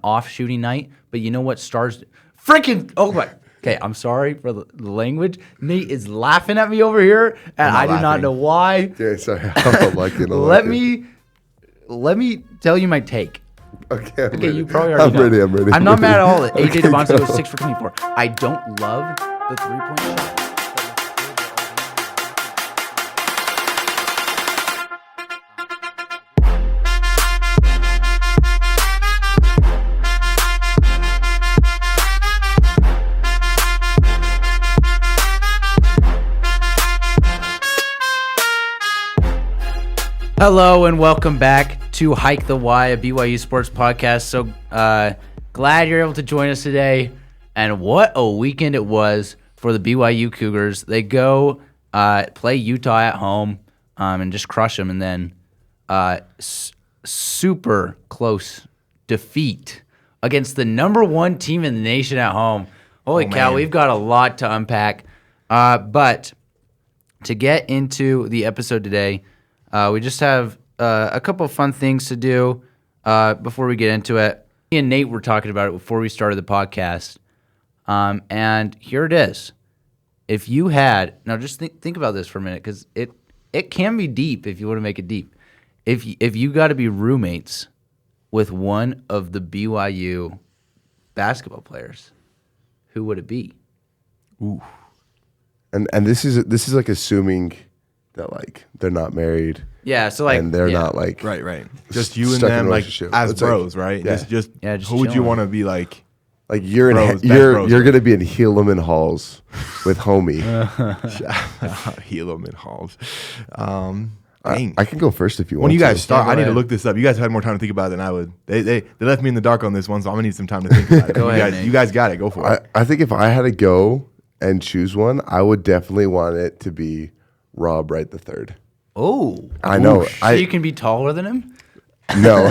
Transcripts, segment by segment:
off shooting night. But you know what stars freaking – oh, my – okay, I'm sorry for the language. Nate is laughing at me over here, and I do not know why. Yeah, sorry. I'm liking it. Let me tell you my take. Okay, you probably already know. I'm ready. I'm not mad at all that AJ Dybantsa goes 6 for 24. I don't love the three-point shot. Hello and welcome back to Hike the Y, a BYU sports podcast. So glad you're able to join us today. And what a weekend it was for the BYU Cougars. They go play Utah at home and just crush them. And then super close defeat against the number one team in the nation at home. Holy cow, we've got a lot to unpack. But to get into the episode today, we just have a couple of fun things to do before we get into it. Me and Nate were talking about it before we started the podcast. And here it is. If you had – now just think about this for a minute because it can be deep if you want to make it deep. If you got to be roommates with one of the BYU basketball players, who would it be? Ooh. And this is like assuming – that like they're not married. Yeah, so like and they're not like right. Just you and them like as it's bros, like, right? Yeah. Just who would you want to be like? Like you're bros, you're gonna be in Helaman Halls with homie. Helaman Halls. I can go first if you want. When you guys start, I need ahead. to look this up. You guys had more time to think about it than I would. They left me in the dark on this one, so I'm gonna need some time to think about it. Go ahead, you guys got it. Go for it. I think if I had to go and choose one, I would definitely want it to be Rob Wright III. Oh, I know. So you can be taller than him? No.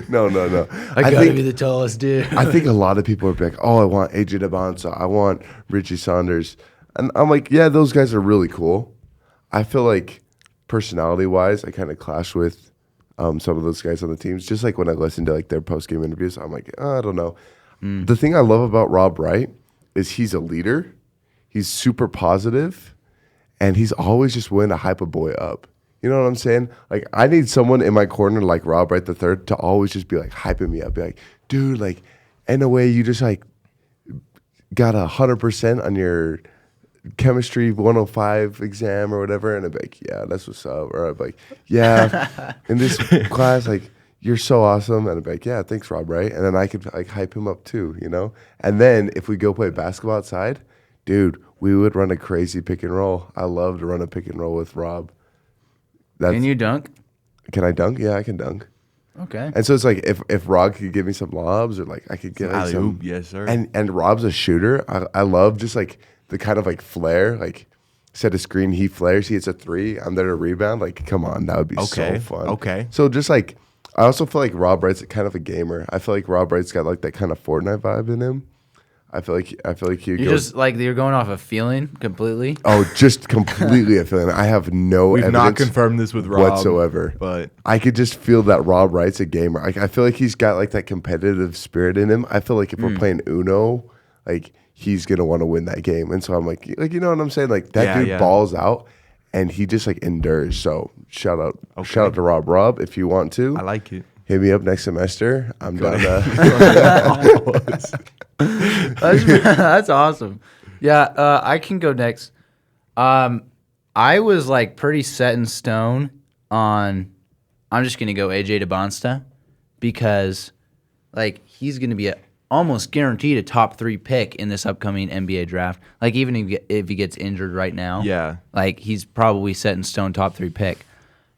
No. I gotta be the tallest dude. I think a lot of people are like, oh, I want AJ Dybantsa. I want Richie Saunders. And I'm like, yeah, those guys are really cool. I feel like personality-wise, I kind of clash with some of those guys on the teams. Just like when I listen to like their post-game interviews, I'm like, I don't know. The thing I love about Rob Wright is he's a leader. He's super positive. And he's always just willing to hype a boy up. You know what I'm saying? Like, I need someone in my corner like Rob Wright III to always just be like hyping me up. Be like, dude, like, in a way, you just like got 100% on your chemistry 105 exam or whatever. And I'd be like, yeah, that's what's up. Or I'd be like, yeah, in this class, like, you're so awesome. And I'd be like, yeah, thanks, Rob Wright. And then I could like hype him up too, you know? And then if we go play basketball outside, dude, we would run a crazy pick and roll. I love to run a pick and roll with Rob. Can you dunk? Can I dunk? Yeah, I can dunk. Okay. And so it's like if Rob could give me some lobs or like I could get like some. Yes, sir. And Rob's a shooter. I love just like the kind of like flair. Like set a screen, he flares, he hits a three. I'm there to rebound. Like come on, that would be so fun. Okay. So just like I also feel like Rob Wright's kind of a gamer. I feel like Rob Wright's got like that kind of Fortnite vibe in him. I feel like you're just like you're going off a feeling completely. Oh, just completely a feeling. I have no We've evidence not confirmed this with Rob whatsoever. But I could just feel that Rob Wright's a gamer. Like I feel like he's got like that competitive spirit in him. I feel like if we're playing Uno, like he's gonna want to win that game. And so I'm like you know what I'm saying? Like that dude balls out and he just like endures. So shout out to Rob. Rob, if you want to. I like it. Hit me up next semester. I'm down to That's awesome. Yeah, I can go next. I was like pretty set in stone on I'm just gonna go AJ Dybantsa because like he's gonna be almost guaranteed a top 3 pick in this upcoming NBA draft. Like even if he gets injured right now, like he's probably set in stone top 3 pick.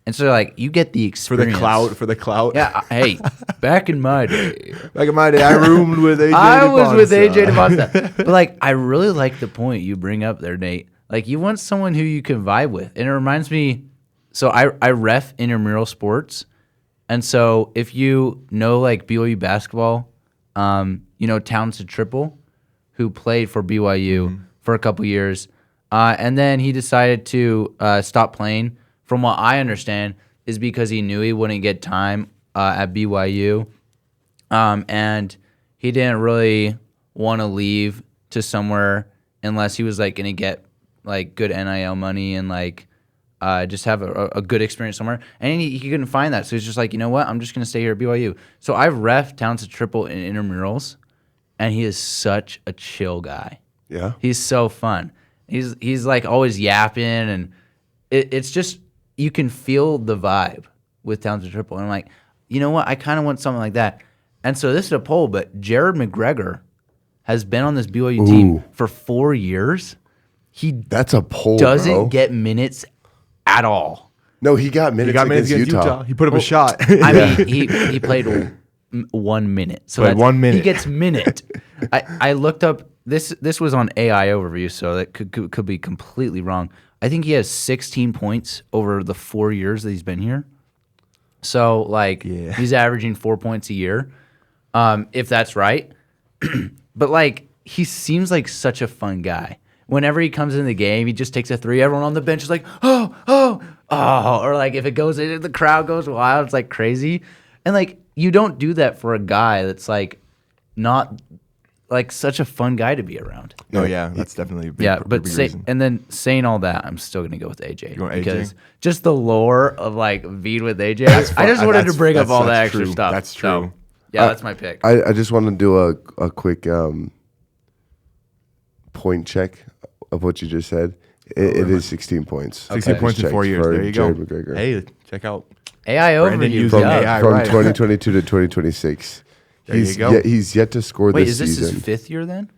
And so, like, you get the experience. For the clout. Yeah, hey, back in my day. I roomed with AJ Dybantsa. I was with AJ Dybantsa. But, like, I really like the point you bring up there, Nate. Like, you want someone who you can vibe with. And it reminds me, so I ref intramural sports. And so if you know, like, BYU basketball, you know Townsend Triple, who played for BYU for a couple years. And then he decided to stop playing. From what I understand, is because he knew he wouldn't get time at BYU. And he didn't really want to leave to somewhere unless he was like going to get like good NIL money and like just have a good experience somewhere. And he couldn't find that. So he's just like, you know what? I'm just going to stay here at BYU. So I've ref Townsend Triple in intramurals, and he is such a chill guy. Yeah. He's so fun. He's like always yapping, and it's just, you can feel the vibe with Townsend Triple. And I'm like, you know what? I kind of want something like that. And so this is a poll, but Jared McGregor has been on this BYU team for 4 years. That's a poll, Doesn't bro. get minutes at all. No, he got minutes, against against Utah. He put up a shot. I mean, he played 1 minute. So Played 1 minute. He gets minute. I looked up, this was on AI Overview, so that could be completely wrong. I think he has 16 points over the 4 years that he's been here. So, like, he's averaging 4 points a year, if that's right. But, like, he seems like such a fun guy. Whenever he comes in the game, he just takes a three. Everyone on the bench is like, oh. Or, like, if it goes in, the crowd goes wild. It's, like, crazy. And, like, you don't do that for a guy that's, like, not, like, such a fun guy to be around. Oh, yeah. That's definitely a big, But big reason. and then saying all that, I'm still going to go with AJ. You going AJ? Because just the lore of, like, V'd with AJ. I just wanted to bring up all the extra true. stuff. That's true. So, yeah, that's my pick. I just want to do a quick point check of what you just said. It is 16 points. 16 points in 4 years. for There you go. Jared McGregor. Hey, check out. AI Brandon Overview. using Yeah. AI. From right. 2022 to 2026. There you go. He's yet to score Wait, this is this season. his 5th year then?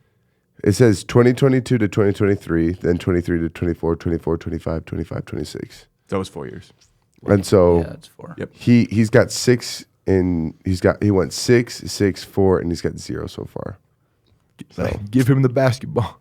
It says 2022 to 2023, then 23 to 24, 24, 25, 25, 26. That was 4 years. And so Yeah, that's 4. Yep. he's got 6 in he went 6, 6, 4, and he's got 0 so far. So Give him the basketball.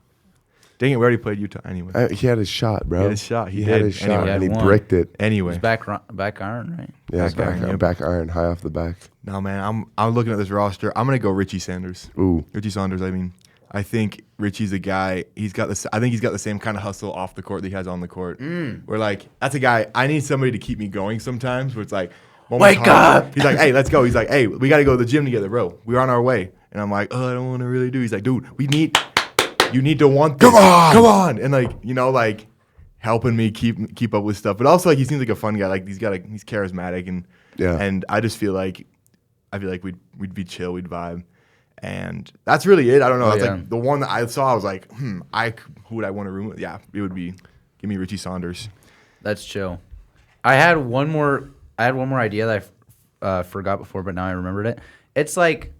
Dang it, we already played Utah anyway. he had his shot, bro. He had his shot. He had did. his shot, Anyway. and he He had one. bricked it. Anyway. He's back iron, right? Yeah, Back back iron, iron, high off the back. No, man, I'm looking at this roster. I'm gonna go Richie Sanders. Ooh. Richie Saunders. I mean, I think Richie's a guy. I think he's got the same kind of hustle off the court that he has on the court. Where like that's a guy. I need somebody to keep me going sometimes. Where it's like, Wake up! He's like, hey, let's go. He's like, hey, we got to go to the gym together, bro. We're on our way. And I'm like, oh, I don't want to really do. He's like, dude, you need to want this. Come on, and like like helping me keep up with stuff. But also like he seems like a fun guy. Like he's charismatic and I just feel like we'd be chill, we'd vibe. And that's really it. I don't know. That's like the one that I saw. I was like, who would I want to room with? Yeah, it would be give me Richie Saunders. That's chill. I had one more idea that I forgot before, but now I remembered it. It's like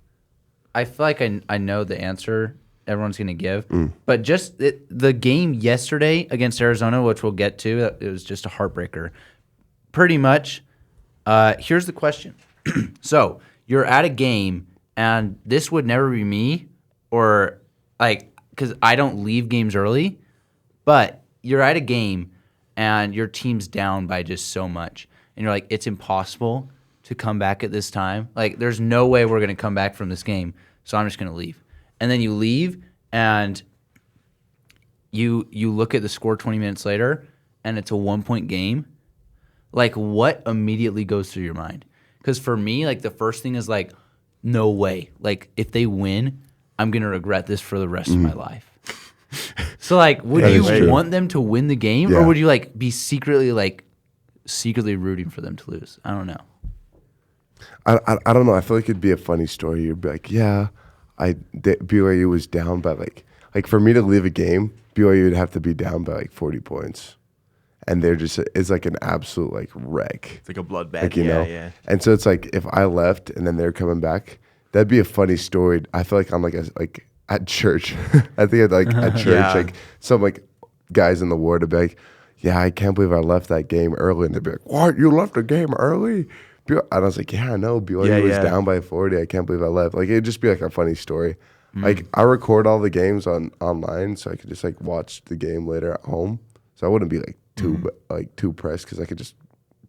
I feel like I know the answer everyone's going to give, but just the game yesterday against Arizona, which we'll get to, it was just a heartbreaker. Pretty much. Here's the question. So you're at a game. And this would never be me, or like, because I don't leave games early, but you're at a game and your team's down by just so much. And you're like, it's impossible to come back at this time. Like, there's no way we're going to come back from this game, so I'm just going to leave. And then you leave, and you look at the score 20 minutes later, and it's a 1-point game. Like, what immediately goes through your mind? Because for me, like, the first thing is like, no way. Like, if they win, I'm going to regret this for the rest of my life. So, like, would you want them to win the game? Or would you, like, be secretly rooting for them to lose? I don't know. I don't know. I feel like it'd be a funny story. You'd be like, yeah, BYU was down by, like, for me to leave a game, BYU would have to be down by, like, 40 points. And they're just, it's like an absolute like wreck. It's like a bloodbath. Like, you know? And so it's like if I left and then they're coming back, that'd be a funny story. I feel like I'm like at church. I think at church, like some like guys in the ward would be like, yeah, I can't believe I left that game early. And they'd be like, what? You left the game early? And I was like, yeah, I know. BYU was down by 40. I can't believe I left. Like it'd just be like a funny story. Like I record all the games online so I could just like watch the game later at home. So I wouldn't be like too pressed because I could just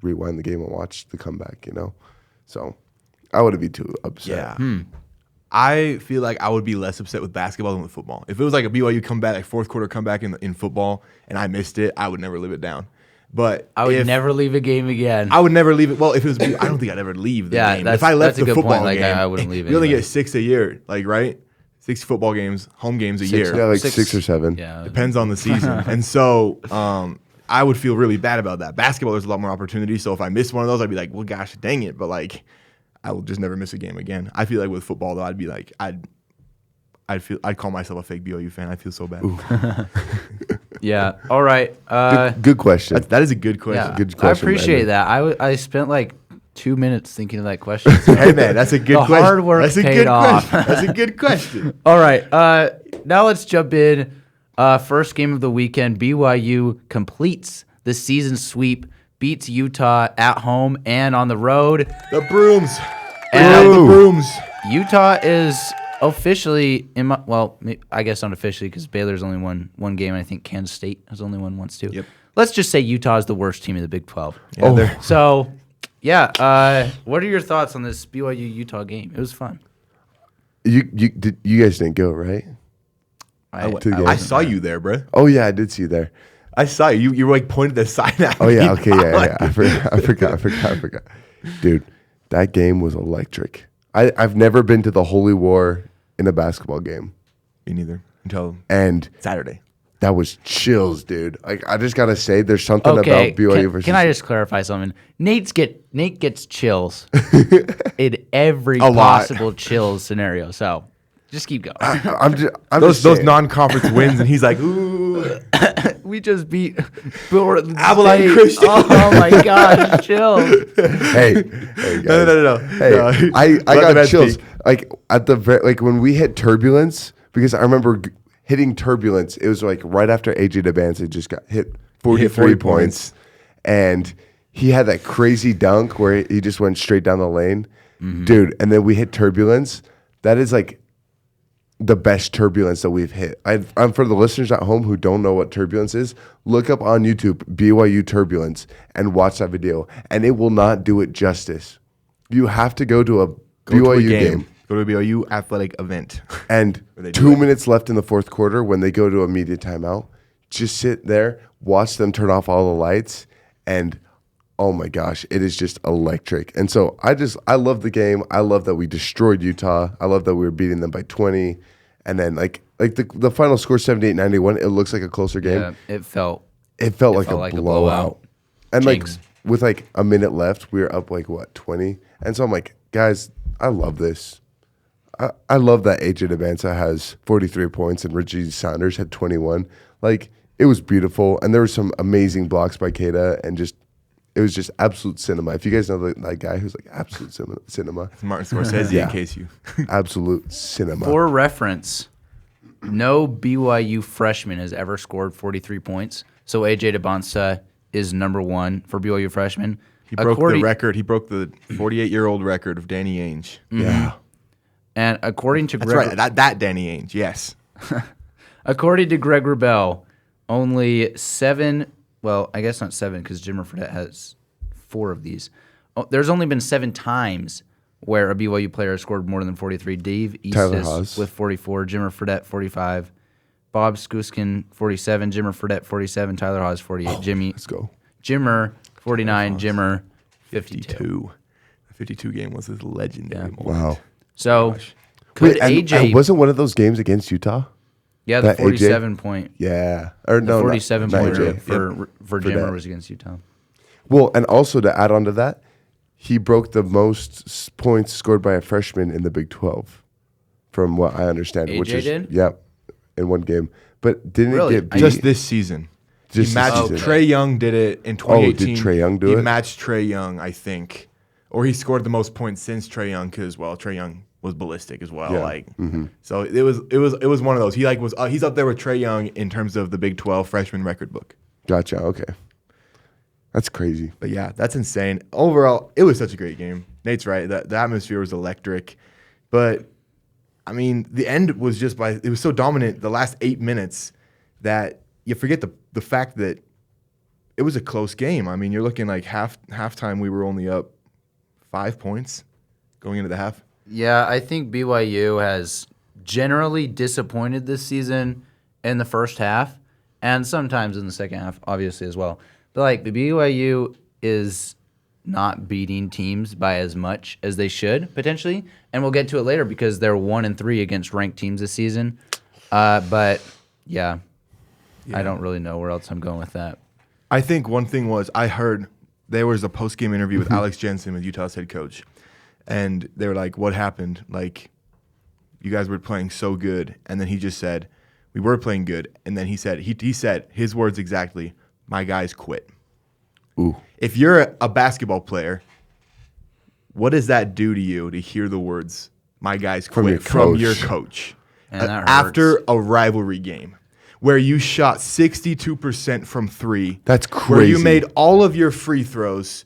rewind the game and watch the comeback, you know? So I wouldn't be too upset. Yeah. I feel like I would be less upset with basketball than with football. If it was like a BYU comeback, like fourth quarter comeback in football, and I missed it, I would never live it down. But I would never leave a game again. I would never leave it. Well, if it was, I don't think I'd ever leave the game. If I left that's a the good football point. Like, game, I wouldn't leave it. You only get 6 a year, like right? 6 football games, home games a year. Yeah, like 6 or 7. Yeah, Depends on the season. And so I would feel really bad about that. Basketball, there's a lot more opportunity. So if I miss one of those, I'd be like, well, gosh, dang it. But like, I will just never miss a game again. I feel like with football, though, I'd be like, I'd call myself a fake BYU fan. I feel so bad. Yeah. All right. Good question. That is a good question. Yeah. Good question, I appreciate Brandon. that. I spent like 2 minutes thinking of that question. Hey man, that's a good The question. hard work That's a paid good off. question. That's a good question. All right. Now let's jump in. First game of the weekend. BYU completes the season sweep, beats Utah at home and on the road. The brooms. And the brooms. Utah is officially I guess unofficially because Baylor's only won one game. And I think Kansas State has only won once too. Yep. Let's just say Utah is the worst team in the Big 12. Yeah, So, yeah. What are your thoughts on this BYU Utah game? It was fun. You guys didn't go, right? I saw you there, bro. Oh yeah, I did see you there. I saw you. You were like pointing the sign at Oh me. yeah, okay, yeah. I forgot. Dude, that game was electric. I've never been to the Holy War in a basketball game. Me neither. Until And Saturday. that was chills, dude. Like I just gotta say, there's something Okay, about BYU versus. can I just clarify something? Nate gets chills in every A lot. possible chills scenario. So just keep going. I'm Those just saying. non-conference wins, and he's like, ooh. We just beat Abilene Abilene Christian. Oh my gosh, chill. Hey, guys. No. Hey, No. I Let the got Reds chills. speak. Like at the like when we hit turbulence, because I remember hitting turbulence. It was like right after AJ Dybantsa just got hit 43 40 points, and he had that crazy dunk where he just went straight down the lane, dude. And then we hit turbulence. That is like the best turbulence that we've hit. I'm for the listeners at home who don't know what turbulence is. Look up on YouTube BYU turbulence and watch that video, and it will not do it justice. You have to go to a BYU game. Go to a BYU athletic event. And Where they do 2 it. minutes left in the fourth quarter when they go to a media timeout. Just sit there, watch them turn off all the lights, and oh my gosh, it is just electric. And so I love the game. I love that we destroyed Utah. I love that we were beating them by 20. And then like the final score 78-91, it looks like a closer game. Yeah, it felt Like felt a like a blowout. blowout. And Jinx. like with like a minute left, we were up like what, 20? And so I'm like, guys, I love this. I love that AJ Dybantsa has 43 points and Richie Saunders had 21. Like, it was beautiful. And there were some amazing blocks by Keita, and it was just absolute cinema. If you guys know that guy who's like absolute cinema. It's Martin Scorsese, Yeah. in case you. Absolute cinema. For reference, no BYU freshman has ever scored 43 points. So AJ Dybantsa is number one for BYU freshman. He broke the record. He broke the 48-year-old record of Danny Ainge. Yeah. And according to That's Greg, right. That Danny Ainge, yes. according to Greg Wrubell, only 7. Well, I guess not 7 because Jimmer Fredette has 4 of these. Oh, there's only been 7 times where a BYU player has scored more than 43. Dave Tyler Eastis Haas. with 44, Jimmer Fredette 45, Bob Skuskin 47, Jimmer Fredette 47, Tyler Haas 48, Let's go. Jimmer 49, Jimmer 52. 52. The 52 game was his legendary moment. Wow. So could and AJ? wasn't one of those games against Utah? Yeah, the that AJ? 47 point. Yeah. Or The no, 47 not pointer AJ. for that. Jimmer was against Utah. Well, and also to add on to that, he broke the most points scored by a freshman in the Big 12, from what I understand. AJ which is did? Yeah, in one game. But didn't Really? it get beat? Just this season. Just He matched this season. Trey Young did it in Oh, 2018. did Trae Young do he it? He matched Trey Young, I think. Or he scored the most points since Trey Young because, well, Trey Young was ballistic as well. Yeah. So it was one of those. He was he's up there with Trey Young in terms of the Big 12 freshman record book. Gotcha. Okay. That's crazy. But yeah, that's insane. Overall, it was such a great game. Nate's right. The atmosphere was electric. But I mean, the end was just it was so dominant the last 8 minutes that you forget the fact that it was a close game. I mean, you're looking like halftime we were only up 5 points going into the half. Yeah, I think BYU has generally disappointed this season in the first half and sometimes in the second half, obviously, as well. But like the BYU is not beating teams by as much as they should potentially, and we'll get to it later because they're 1-3 against ranked teams this season. But yeah, I don't really know where else I'm going with that. I think one thing was I heard there was a post-game interview with Alex Jensen, with Utah's head coach, and they were like, "What happened? Like, you guys were playing so good," and then he just said, "We were playing good," and then he said his words exactly, "My guys quit." Ooh. If you're a basketball player, what does that do to you to hear the words "My guys quit" from your coach after a rivalry game where you shot 62% from three? That's crazy. Where you made all of your free throws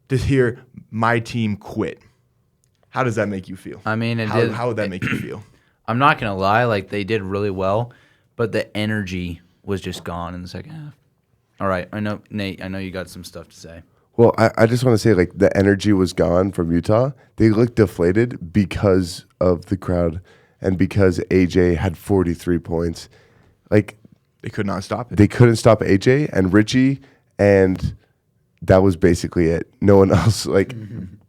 to hear "My team quit." How does that make you feel? I mean, how would that make you feel? I'm not gonna lie, like they did really well, but the energy was just gone in the second half. All right, I know, Nate. I know you got some stuff to say. Well, I just want to say, like, the energy was gone from Utah. They looked deflated because of the crowd and because AJ had 43 points. Like, They could not stop it. they couldn't stop AJ and Richie, and that was basically it. No one else, like,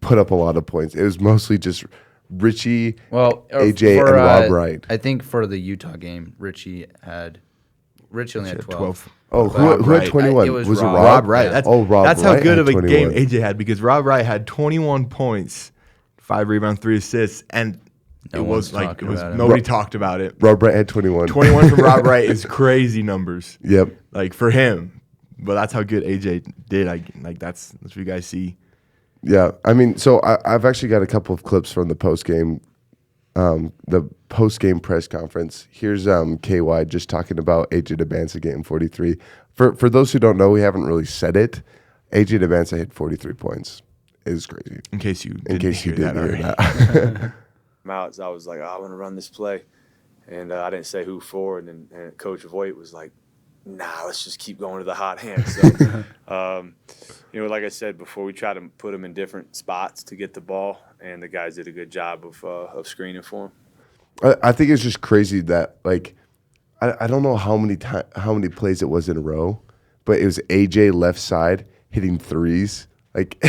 put up a lot of points. It was mostly just Richie, AJ, and Rob Wright. I think for the Utah game, Richie only had 12. Oh, who had 21? It was was it Rob. Rob? Rob Wright. Yeah. That's how Wright good had of a 21. game AJ had, because Rob Wright had 21 points, 5 rebounds, 3 assists, and nobody talked about it. Rob Wright had 21. 21 from Rob Wright is crazy numbers. Yep. Like for him, but that's how good AJ did. That's what you guys see. Yeah, I mean, so I've actually got a couple of clips from the post game press conference. Here's KY just talking about AJ Dybantsa getting 43. For those who don't know, we haven't really said it. AJ Dybantsa hit 43 points. It is crazy. In case you didn't hear that. Out, I was like, I want to run this play, and I didn't say who for, and Coach Voigt was like, nah, let's just keep going to the hot hand. So, like I said before, we try to put them in different spots to get the ball, and the guys did a good job of screening for them. I think it's just crazy that, like, I don't know how many plays it was in a row, but it was AJ left side hitting threes. Like,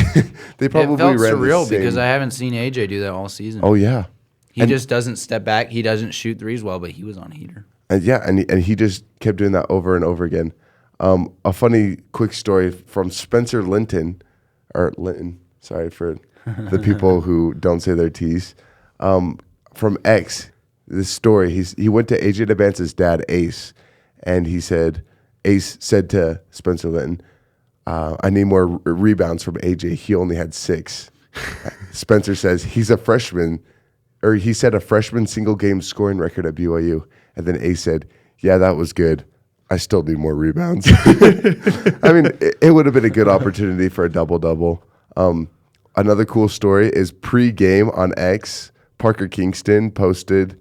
they probably it felt ran surreal the same. because I haven't seen AJ do that all season. Oh yeah, he just doesn't step back. He doesn't shoot threes well, but he was on a heater. And he just kept doing that over and over again. A funny quick story from Spencer Linton, sorry for the people who don't say their T's, from X. This story, he went to AJ Dybantsa's dad, Ace, and Ace said to Spencer Linton, I need more rebounds from AJ. He only had 6. Spencer says he's a freshman, or he set a freshman single game scoring record at BYU. And then Ace said, yeah, that was good. I still need more rebounds. I mean, it would have been a good opportunity for a double-double. Another cool story is pre-game on X, Parker Kingston posted,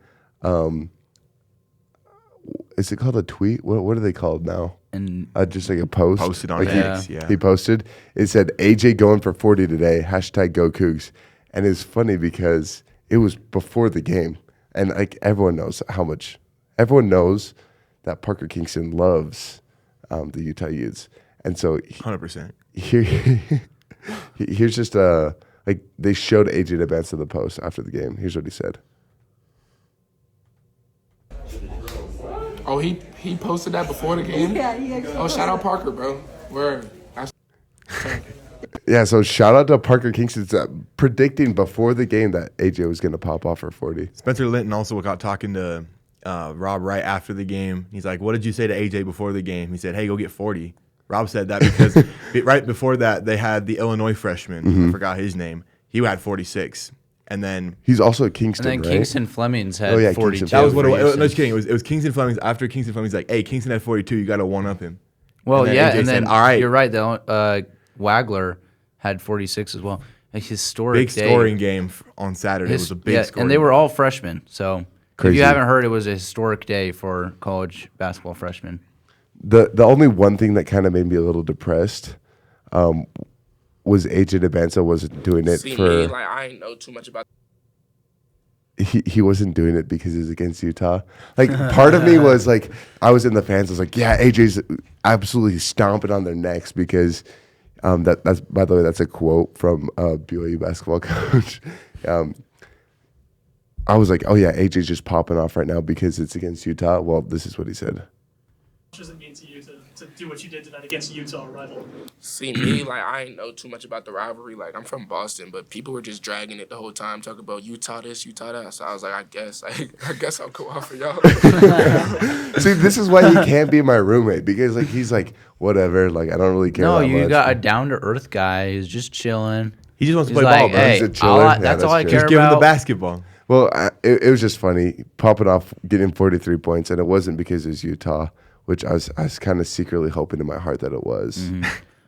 is it called a tweet? What are they called now? And just like a post. Posted on like X, yeah. He posted. It said, AJ going for 40 today, #Go Cougs. And it's funny because it was before the game. And like everyone knows that Parker Kingston loves the Utah Utes. And so 100%. Here's just they showed AJ Dybantsa the post after the game. Here's what he said. Oh, he posted that before the game? Yeah. Oh, shout out Parker, bro. Word. Yeah, so shout out to Parker Kingston predicting before the game that AJ was going to pop off for 40. Spencer Linton also got talking to Rob Wright after the game. He's like, what did you say to AJ before the game? He said, hey, go get 40. Rob said that because right before that, they had the Illinois freshman. I forgot his name. He had 46. And then he's also at Kingston, and then right? Kingston Fleming's had 42. Kingston. That was what it was. No, just kidding. It was Kingston Fleming's. After Kingston Fleming's like, hey, Kingston had 42. You got to one-up him. Well, and yeah, AJ and said, then all right. You're right, though. Wagler had 46 as well. A historic big day. scoring game on Saturday. It was a big scoring and they were game. all freshmen. So Crazy. if you haven't heard, it was a historic day for college basketball freshmen. The only one thing that kind of made me a little depressed was AJ Dybantsa wasn't doing it See for. me, like I ain't know too much about. he wasn't doing it because it was against Utah. Like, part of me was like, I was in the fans. I was like, yeah, AJ's absolutely stomping on their necks because that's, by the way, that's a quote from a BYU basketball coach. I was like, oh yeah, AJ's just popping off right now because it's against Utah. Well, this is what he said. What does it mean to you to do what you did tonight against a Utah rival? See, me, like, I ain't know too much about the rivalry. Like, I'm from Boston, but people were just dragging it the whole time, talking about Utah this, Utah that. So I was like, I guess I'll go out for y'all. See, this is why he can't be my roommate because like he's like, whatever, like I don't really care. No, that you much. got a down to earth guy who's just chilling. He just wants to He's play like, ball, bro. hey, He's a chiller. Yeah, that's all I that's care true. Just give him the about. basketball. Well, it was just funny popping off, getting 43 points, and it wasn't because it was Utah, which I was kind of secretly hoping in my heart that it was.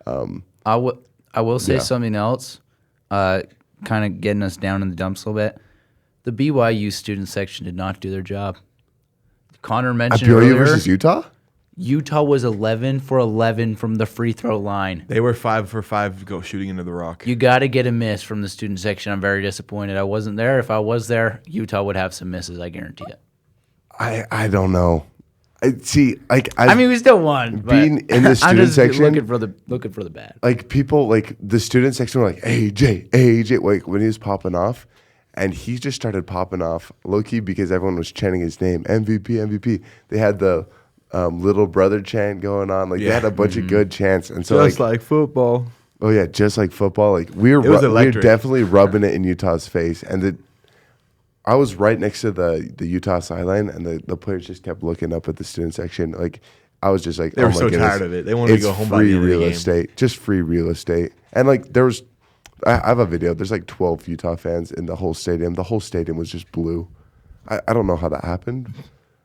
Mm-hmm. I will say something else, kind of getting us down in the dumps a little bit. The BYU student section did not do their job. Connor At mentioned BYU earlier, versus Utah? Utah was 11 for 11 from the free throw line. They were 5 for 5 go shooting into the rock. You got to get a miss from the student section. I'm very disappointed. I wasn't there. If I was there, Utah would have some misses. I guarantee it. I don't know. I mean, we still won. But being in the I'm student just section, looking for the bad. like people, like the student section were like, AJ, like when he was popping off, and he just started popping off low key because everyone was chanting his name, MVP. They had the little brother chant going on, like they had a bunch of good chants, and so Just like football. oh yeah, just like football, like we were electric. definitely rubbing it in Utah's face, and I was right next to the Utah sideline, and the players just kept looking up at the student section. Like I was just like, They were oh my so goodness, tired of it. They wanted to it's go home by free the end of the real game. estate, just free real estate, and like there was, I have a video. There's like 12 Utah fans in the whole stadium. The whole stadium was just blue. I don't know how that happened.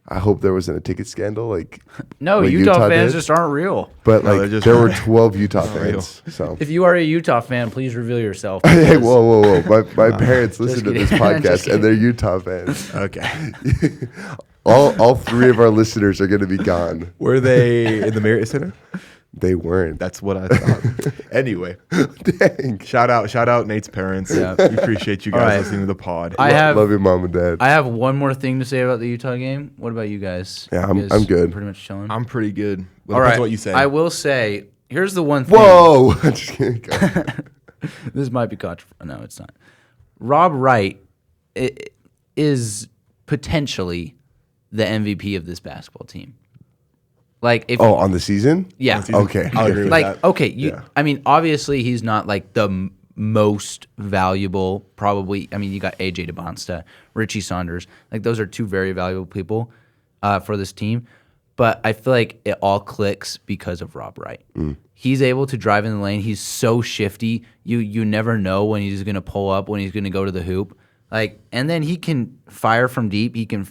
I hope there wasn't a ticket scandal. Like No, what Utah fans did. just aren't real. But No, like they're just there were not 12 Utah real. fans. So If you are a Utah fan, please reveal yourself. hey, whoa! My parents listen to this kidding. podcast Just and they're Utah fans. Okay. All three of our listeners are going to be gone. Were they in the Marriott Center? They weren't. That's what I thought. Anyway, Dang. shout out Nate's parents. Yeah. We appreciate you guys All right. listening to the pod. Love your mom and dad. I have one more thing to say about the Utah game. What about you guys? Yeah, You I'm guys good. Pretty much chilling. I'm pretty good. All right. What you say. I will say, here's the one thing. Whoa! Just kidding. Go. This might be controversial. No, it's not. Rob Wright is potentially the MVP of this basketball team. Like, if On the season? yeah, Okay. I'll agree with like that. okay, Yeah. I mean, obviously he's not like the most valuable. Probably, I mean, you got AJ Dybantsa, Richie Saunders. Like those are two very valuable people for this team. But I feel like it all clicks because of Rob Wright. He's able to drive in the lane. He's so shifty. You never know when he's going to pull up, when he's going to go to the hoop. Like, and then he can fire from deep. He can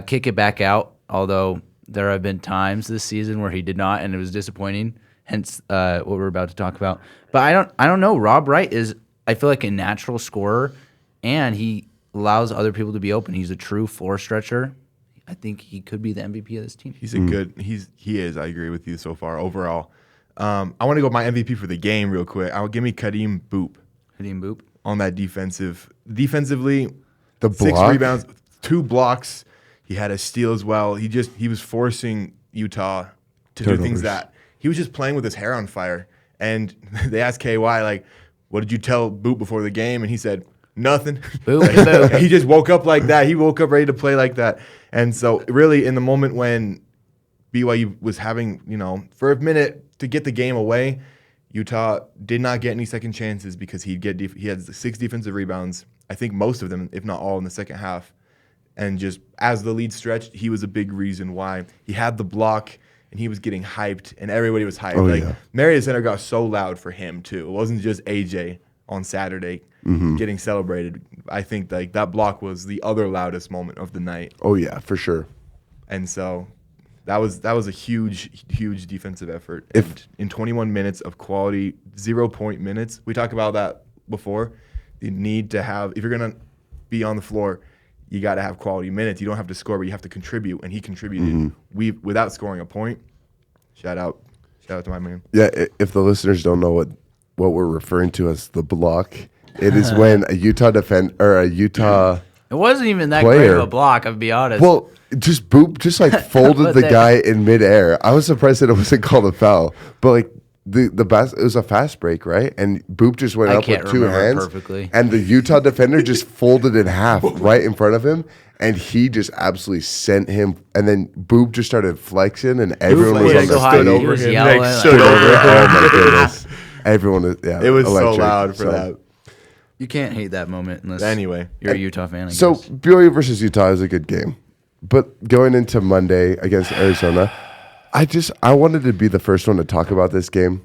kick it back out. Although there have been times this season where he did not, and it was disappointing. Hence, what we're about to talk about. But I don't know. Rob Wright is, I feel like, a natural scorer, and he allows other people to be open. He's a true floor stretcher. I think he could be the MVP of this team. He's a good. He is. I agree with you so far. Overall, I want to go with my MVP for the game real quick. Give me Kadeem Boop Kadeem Boop. on that defensively. The 6 block? rebounds, 2 blocks. He had a steal as well. He was forcing Utah to do things Turnovers. that he was just playing with his hair on fire. And they asked KY, like, what did you tell Boop before the game? And he said, nothing. Boop, boop. He just woke up like that. He woke up ready to play like that. And so really in the moment when BYU was having, for a minute to get the game away, Utah did not get any second chances because he had 6 defensive rebounds. I think most of them, if not all, in the second half. And just as the lead stretched, he was a big reason why. He had the block and he was getting hyped and everybody was hyped. Oh, like yeah. Marriott Center got so loud for him too. It wasn't just AJ on Saturday getting celebrated. I think like that block was the other loudest moment of the night. Oh yeah, for sure. And so that was a huge defensive effort. And in 21 minutes of quality 0-point minutes, we talked about that before. You need to have, if you're gonna be on the floor, you got to have quality minutes. You don't have to score, but you have to contribute. And he contributed. Without scoring a point. Shout out to my man. Yeah, if the listeners don't know what we're referring to as the block, it is when a Utah It wasn't even that great of a block, I'll be honest. Well, just Boop just like folded the guy in midair. I was surprised that it wasn't called a foul, but like it was a fast break, right? And Boop just went up with two hands perfectly. And the Utah defender just folded in half right in front of him, and he just absolutely sent him. And then Boop just started flexing, and everyone was on the stood stage. over him. Stood Stood over over. him. Oh my goodness! Everyone was It was so loud for that. You can't hate that moment unless Anyway. you're a Utah fan. I So guess. BYU versus Utah is a good game, but going into Monday against Arizona, I wanted to be the first one to talk about this game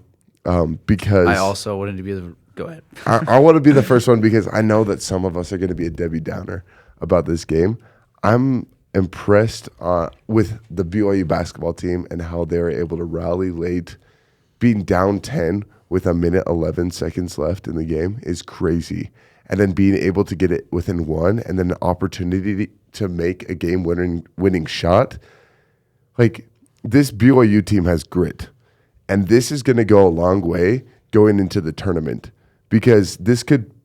because I also wanted to be the. Go ahead. I want to be the first one because I know that some of us are going to be a Debbie Downer about this game. I'm impressed with the BYU basketball team and how they were able to rally late, being down 10 with a minute 11 seconds left in the game is crazy. And then being able to get it within one and then an opportunity to make a game winning shot. Like, this BYU team has grit. And this is going to go a long way going into the tournament because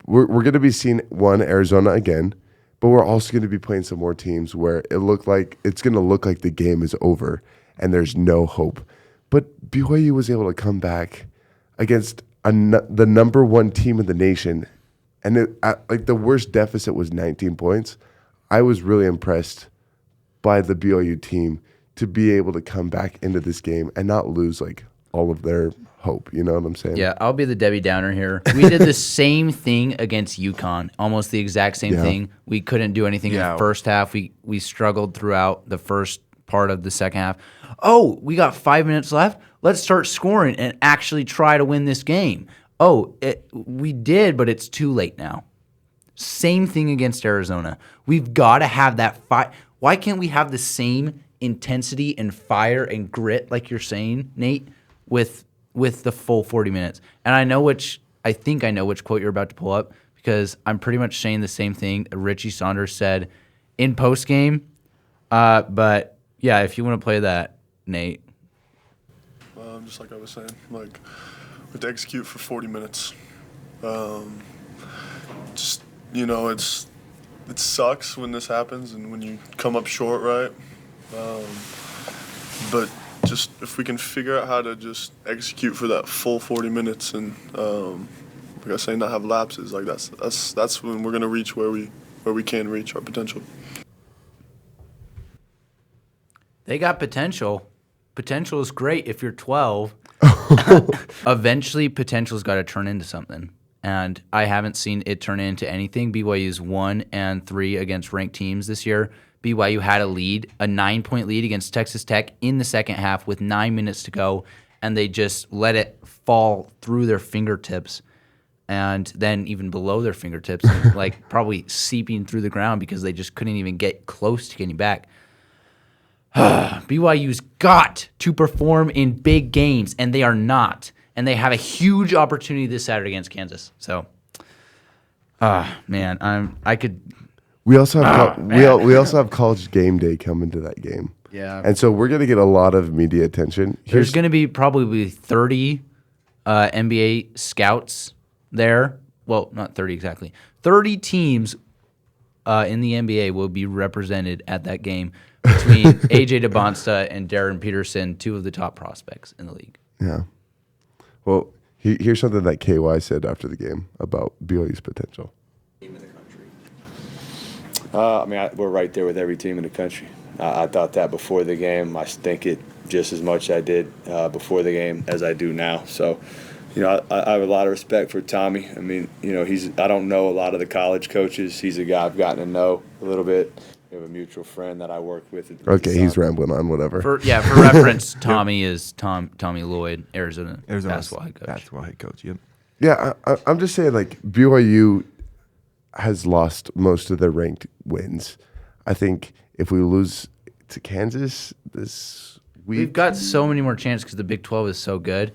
we're going to be seeing Arizona again, but we're also going to be playing some more teams where it's going to look like the game is over and there's no hope. But BYU was able to come back against the number one team in the nation, and the worst deficit was 19 points. I was really impressed by the BYU team to be able to come back into this game and not lose like all of their hope. You know what I'm saying? Yeah, I'll be the Debbie Downer here. We did the same thing against UConn, almost the exact same thing. We couldn't do anything in the first half. We struggled throughout the first part of the second half. Oh, we got 5 minutes left. Let's start scoring and actually try to win this game. We did, but it's too late now. Same thing against Arizona. We've got to have that fight. Why can't we have the same intensity and fire and grit, like you're saying, Nate, with the full 40 minutes? And I think I know which quote you're about to pull up because I'm pretty much saying the same thing Richie Saunders said in postgame. But yeah, if you want to play that, Nate. Just like I was saying, like we have to execute for 40 minutes. Just it sucks when this happens and when you come up short, right? But just if we can figure out how to just execute for that full 40 minutes and like I say, not have lapses, like that's when we're gonna reach where we can reach our potential. They got potential. Potential is great if you're 12. Eventually, potential's got to turn into something. And I haven't seen it turn into anything. BYU's 1-3 against ranked teams this year. BYU had a 9-point lead against Texas Tech in the second half with 9 minutes to go, and they just let it fall through their fingertips and then even below their fingertips, and like probably seeping through the ground because they just couldn't even get close to getting back. BYU's got to perform in big games, and they are not. And they have a huge opportunity this Saturday against Kansas. So, man, We also have we also have College Game Day coming to that game. Yeah. And so we're going to get a lot of media attention. There's going to be probably 30 NBA scouts there. Well, not 30 exactly. 30 teams in the NBA will be represented at that game between AJ Dybantsa and Darren Peterson, two of the top prospects in the league. Yeah. Well, here's something that KY said after the game about BYU's potential. We're right there with every team in the country. I thought that before the game. I think it just as much I did before the game as I do now. So, I have a lot of respect for Tommy. I mean, I don't know a lot of the college coaches. He's a guy I've gotten to know a little bit. We have a mutual friend that I work with. Okay, he's rambling on, whatever. For reference, Tommy is Tommy Lloyd, Arizona basketball head coach. Basketball head coach, yep. Yeah, I'm just saying, like, BYU has lost most of their ranked wins. I think if we lose to Kansas this week, we've got so many more chances because the Big 12 is so good.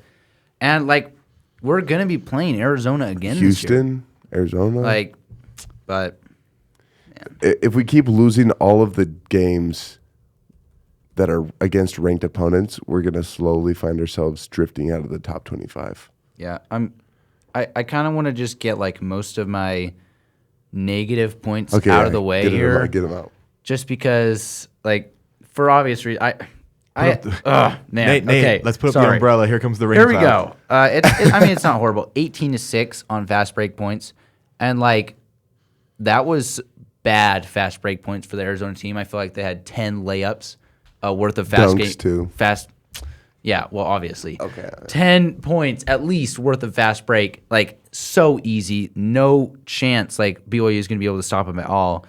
And, like, we're going to be playing Arizona again Houston, this year. Arizona. But if we keep losing all of the games that are against ranked opponents, we're going to slowly find ourselves drifting out of the top 25. Yeah, I kind of want to just get like most of my negative points Okay, out of the way here. Get them out. Just because, like, for obvious reasons, man. Nate, okay, let's put up sorry. the umbrella. Here comes the rain Here we cloud. go. I mean, it's not horrible. 18-6 on fast break points, and like that was bad fast break points for the Arizona team. I feel like they had 10 layups worth of fast Dunks game. too. Fast. Yeah, well, obviously. Okay. 10 points at least worth of fast break. Like, so easy. No chance, like, BYU is going to be able to stop them at all.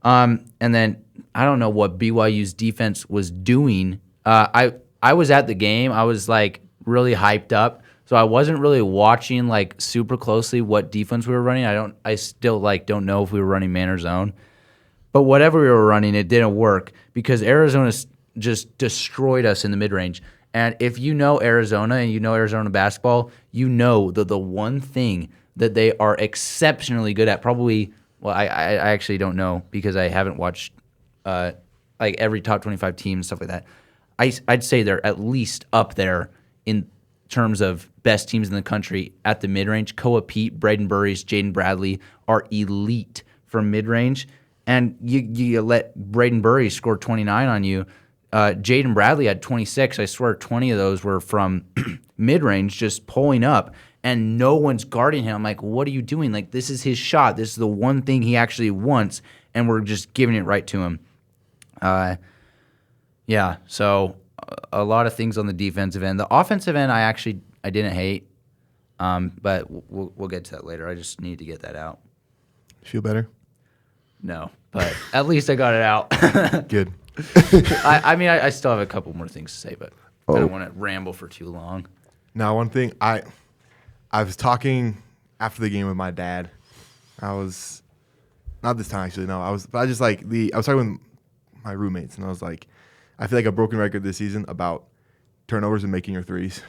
And then, I don't know what BYU's defense was doing. I was at the game. I was, like, really hyped up. So I wasn't really watching, like, super closely what defense we were running. I still, like, don't know if we were running man or zone. But whatever we were running, it didn't work because Arizona just destroyed us in the mid-range. And if you know Arizona and you know Arizona basketball, you know that the one thing that they are exceptionally good at, probably, well, I actually don't know because I haven't watched like every top 25 team and stuff like that. I'd say they're at least up there in terms of best teams in the country at the mid-range. Koa Pete, Braden Burries, Jaden Bradley are elite from mid-range. And you let Braden Burries score 29 on you. Jaden Bradley had 26. I swear 20 of those were from mid-range, just pulling up, and no one's guarding him. I'm like, what are you doing? Like, this is his shot. This is the one thing he actually wants, and we're just giving it right to him. Yeah, so a lot of things on the defensive end. The offensive end, I didn't hate, but we'll get to that later. I just need to get that out. Feel better? No, but at least I got it out. Good. I mean, I still have a couple more things to say, but I don't want to ramble for too long. Now, one thing, I was talking after the game with my dad. I was, not this time actually, no. I was talking with my roommates, and I was like, I feel like a broken record this season about turnovers and making your threes.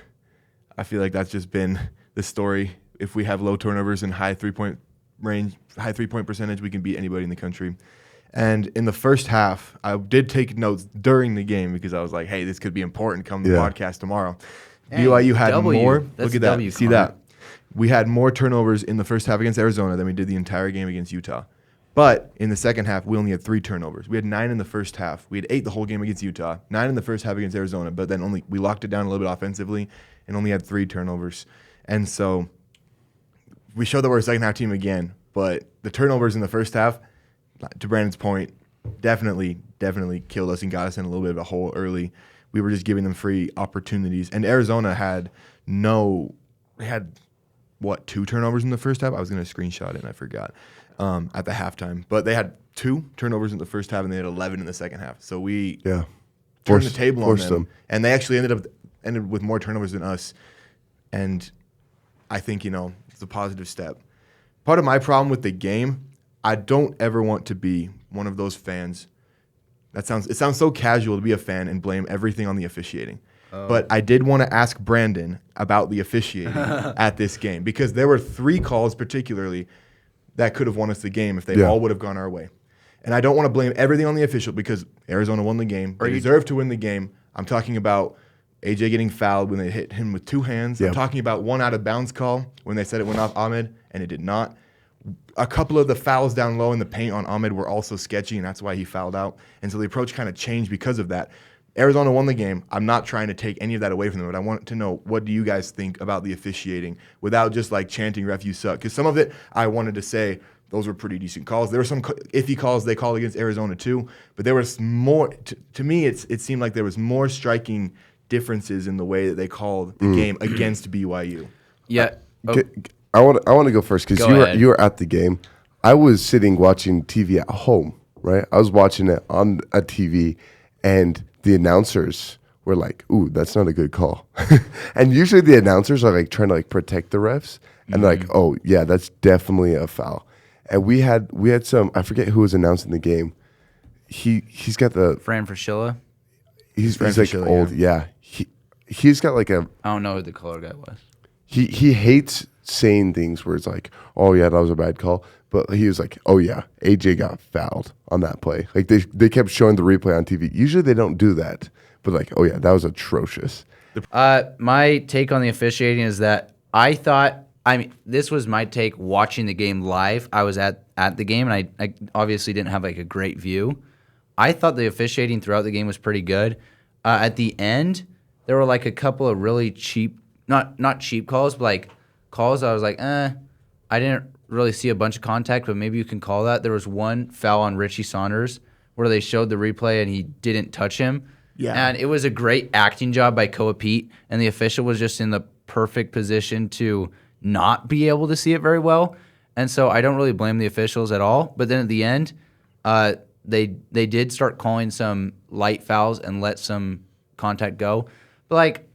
I feel like that's just been the story. If we have low turnovers and high 3-point range, high 3-point percentage, we can beat anybody in the country. And in the first half, I did take notes during the game because I was like, hey, this could be important come the podcast tomorrow. Hey, BYU had more. That's Look at that. W See comment. that? We had more turnovers in the first half against Arizona than we did the entire game against Utah. But in the second half, we only had 3 turnovers. We had 9 in the first half. We had 8 the whole game against Utah, 9 in the first half against Arizona, but then we locked it down a little bit offensively and only had 3 turnovers. And so we showed that we're a second half team again, but the turnovers in the first half, to Brandon's point, definitely killed us and got us in a little bit of a hole early. We were just giving them free opportunities. And Arizona had 2 turnovers in the first half? I was going to screenshot it and I forgot at the halftime. But they had 2 turnovers in the first half and they had 11 in the second half. So we turned the table on them. And they actually ended with more turnovers than us. And I think, it's a positive step. Part of my problem with the game, I don't ever want to be one of those fans. It sounds so casual to be a fan and blame everything on the officiating. But I did want to ask Brandon about the officiating at this game because there were 3 calls particularly that could have won us the game if they all would have gone our way. And I don't want to blame everything on the official because Arizona won the game. They deserved to win the game. I'm talking about AJ getting fouled when they hit him with 2 hands. I'm talking about 1 out of bounds call when they said it went off Ahmed and it did not. A couple of the fouls down low in the paint on Ahmed were also sketchy, and that's why he fouled out. And so the approach kind of changed because of that. Arizona won the game. I'm not trying to take any of that away from them, but I want to know, what do you guys think about the officiating without just like chanting, ref, you suck? Because some of it I wanted to say, those were pretty decent calls. There were some iffy calls they called against Arizona too, but there was more. To me, it seemed like there was more striking differences in the way that they called the game against BYU. Yeah. I want to go first because Go ahead. you were at the game. I was sitting watching TV at home, right? I was watching it on a TV, and the announcers were like, "Ooh, that's not a good call." And usually the announcers are like trying to like protect the refs, and they're like, "Oh yeah, that's definitely a foul." And we had some, I forget who was announcing the game. He's got the Fran Fraschilla. he's like Fraschilla, old, yeah. He's got like a I don't know who the color guy was. he hates saying things where it's like, oh yeah, that was a bad call. But he was like, oh yeah, AJ got fouled on that play. Like they kept showing the replay on TV. Usually they don't do that. But like, oh yeah, that was atrocious. My take on the officiating is that I thought I mean, this was my take watching the game live. I was at the game, and I obviously didn't have like a great view. I thought the officiating throughout the game was pretty good. At the end, there were like a couple of really cheap, not cheap calls, but like calls I was like, I didn't really see a bunch of contact, but maybe you can call that. There was one foul on Richie Saunders where they showed the replay and he didn't touch him. Yeah. And it was a great acting job by Koa Pete, and the official was just in the perfect position to not be able to see it very well. And so I don't really blame the officials at all. But then at the end, they did start calling some light fouls and let some contact go. But like,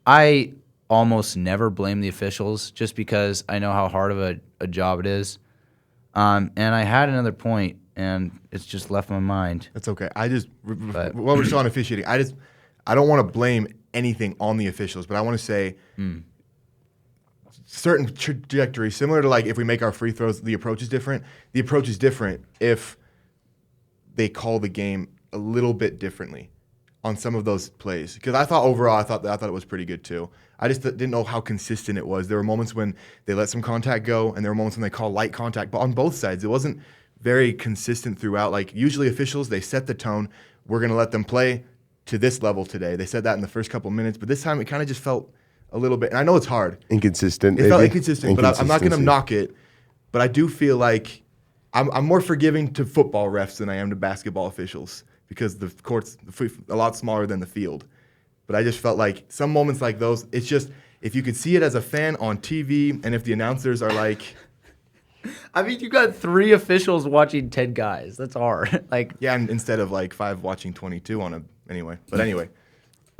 I almost never blame the officials just because I know how hard of a job it is. And I had another point, and it's just left my mind. That's okay. While we're still on officiating, I don't want to blame anything on the officials, but I want to say certain trajectory, similar to like if we make our free throws, the approach is different. The approach is different if they call the game a little bit differently on some of those plays. Because I thought it was pretty good too. I just didn't know how consistent it was. There were moments when they let some contact go, and there were moments when they call light contact. But on both sides, it wasn't very consistent throughout. Like usually officials, they set the tone. We're going to let them play to this level today. They said that in the first couple minutes, but this time it kind of just felt a little bit, and I know it's hard. Inconsistent. It felt inconsistent, but I'm not going to knock it. But I do feel like I'm more forgiving to football refs than I am to basketball officials because the court's a lot smaller than the field. But I just felt like some moments like those, it's just, if you could see it as a fan on TV, and if the announcers are like... I mean, you got 3 officials watching 10 guys. That's hard. Like, yeah, and instead of like 5 watching 22 on a... Anyway. But anyway.